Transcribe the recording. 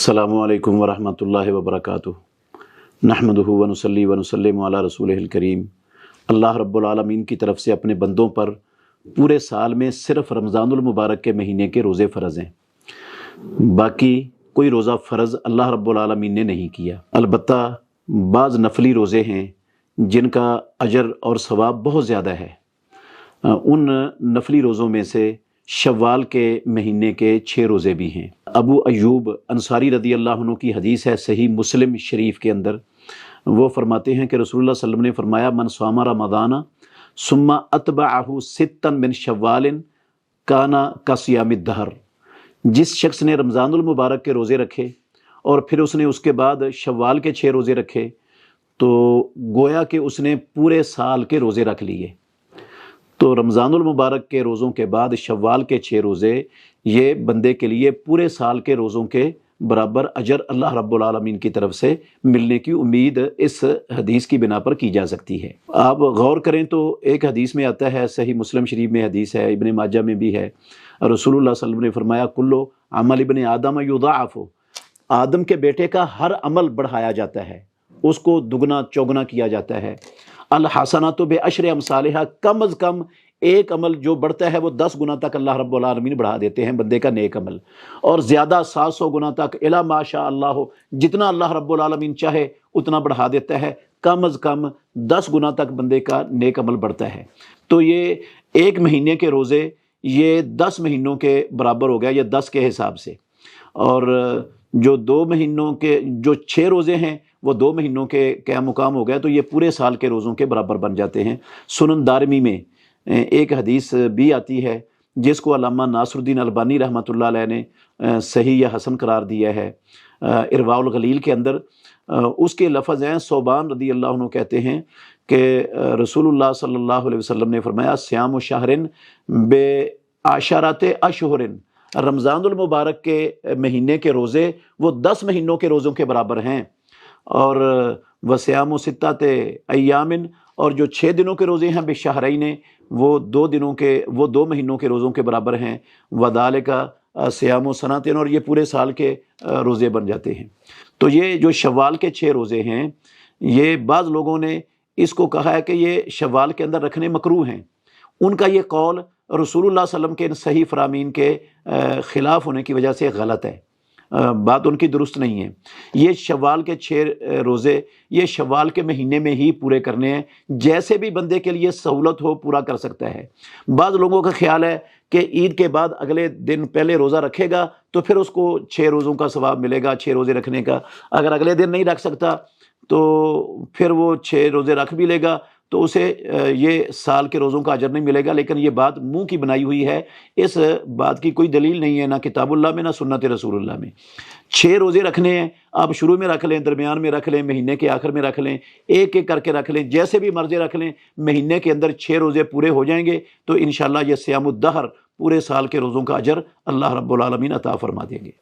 अस्सलामु अलैकुम वरहमतुल्लाहि वबरकातुहू नहमदुहु व नुसल्ली व नुसल्लिमु अला रसूलिहिल करीम। अल्लाह रब्बुल आलमीन की तरफ से अपने बंदों पर पूरे साल में सिर्फ़ रमज़ानुल मुबारक के महीने के रोज़े फ़र्ज़ हैं, बाकी कोई रोज़ा फ़र्ज़ अल्लाह रब्बुल आलमीन ने नहीं किया। अलबत्ता बाज़ नफली रोज़े हैं जिनका अजर और सवाब बहुत ज़्यादा है। उन नफली रोज़ों में से शव्वाल के महीने के 6 रोज़े भी हैं। अबू अय्यूब अंसारी रदी अल्लाह अन्हु की हदीस है सही मुस्लिम शरीफ के अंदर, वो फरमाते हैं कि रसूलुल्लाह सल्लल्लाहु अलैहि वसल्लम ने फरमाया, मन स्वामा रमज़ाना सुम्मा अतबअहु सित्तन मिन शव्वालिन काना कसियामिद दहर। जिस शख्स ने रमज़ानुल मुबारक के रोज़े रखे और फिर उसने उसके बाद शव्वाल के 6 रोज़े रखे तो गोया कि उसने पूरे साल के रोज़े रख लिए। तो रमज़ानुल मुबारक के रोज़ों के बाद शव्वाल के 6 रोज़े ये बंदे के लिए पूरे साल के रोज़ों के बराबर अजर अल्लाह रब्बुल आलमीन की तरफ से मिलने की उम्मीद इस हदीस की बिना पर की जा सकती है। आप गौर करें तो एक हदीस में आता है, सही मुस्लिम शरीफ में हदीस है, इब्न माजा में भी है, रसूलुल्लाह सल्लल्लाहु अलैहि वसल्लम ने फरमाया, कुल्लु अमल इब्न आदम युदाअफ़ु, आदम के बेटे का हर अमल बढ़ाया जाता है, उसको दुगना चौगुना किया जाता है। अल हसनातु बिअशरि अमसालिहा, कम अज़ कम एक अमल जो बढ़ता है वो 10 गुना तक अल्लाह रब्बुल आलमीन बढ़ा देते हैं बंदे का नेक अमल, और ज़्यादा 700 गुना तक, इला माशा अल्लाह, जितना अल्लाह रब्बुल आलमीन चाहे उतना बढ़ा देता है। कम अज़ कम 10 गुना तक बंदे का नेक अमल बढ़ता है। तो ये एक महीने के रोज़े ये 10 महीनों के बराबर हो गया, ये 10 के हिसाब से, और जो 2 महीनों के जो 6 रोज़े हैं वो 2 महीनों के क्या मुकाम हो गया, तो ये पूरे साल के रोज़ों के बराबर बन जाते हैं। सुनन दारमी में एक हदीस भी आती है जिसको अल्लामा नासरुद्दीन अलबानी रहमतुल्लाह अलैह ने सही या हसन करार दिया है। इरवाउल गलील के अंदर उसके लफ्ज़ हैं, सोबान रदी अल्लाह अन्हु कहते हैं कि रसूलुल्लाह सल्लल्लाहु अलैहि वसल्लम ने फरमाया, स्याम शहरिन बे आशराते अशहुरिन, रमज़ानुल मुबारक के महीने के रोज़े वो 10 महीनों के रोज़ों के बराबर हैं, और वस्याम सित्ताते अय्यामिन, और जो 6 दिनों के रोज़े हैं बेशहरैन, वो 2 महीनों के रोज़ों के बराबर हैं। वदालिका सियाम सनातिन, और ये पूरे साल के रोज़े बन जाते हैं। तो ये जो शव्वाल के 6 रोज़े हैं, ये बाज़ लोगों ने इसको कहा है कि ये शव्वाल के अंदर रखने मकरूह हैं। उनका ये कौल रसूलुल्लाह सल्लल्लाहु अलैहि वसल्लम के सही फरामीन के ख़िलाफ़ होने की वजह से गलत है, बात उनकी दुरुस्त नहीं है। ये शव्वाल के 6 रोज़े ये शव्वाल के महीने में ही पूरे करने हैं, जैसे भी बंदे के लिए सहूलत हो पूरा कर सकता है। बाज़ लोगों का ख्याल है कि ईद के बाद अगले दिन पहले रोज़ा रखेगा तो फिर उसको 6 रोज़ों का सवाब मिलेगा, 6 रोज़े रखने का। अगर अगले दिन नहीं रख सकता तो फिर वो 6 रोज़े रख भी लेगा तो उसे ये साल के रोज़ों का अजर नहीं मिलेगा। लेकिन ये बात मुंह की बनाई हुई है, इस बात की कोई दलील नहीं है, ना किताबुल्लाह में ना सुन्नत रसूलुल्लाह में। 6 रोज़े रखने हैं, आप शुरू में रख लें, दरमियान में रख लें, महीने के आखिर में रख लें, एक एक करके रख लें, जैसे भी मर्ज़ी रख लें। महीने के अंदर 6 रोज़े पूरे हो जाएंगे तो इंशाअल्लाह ये सियामुद्दहर पूरे साल के रोज़ों का अजर अल्लाह रब्बुल आलमीन अता फरमा देंगे।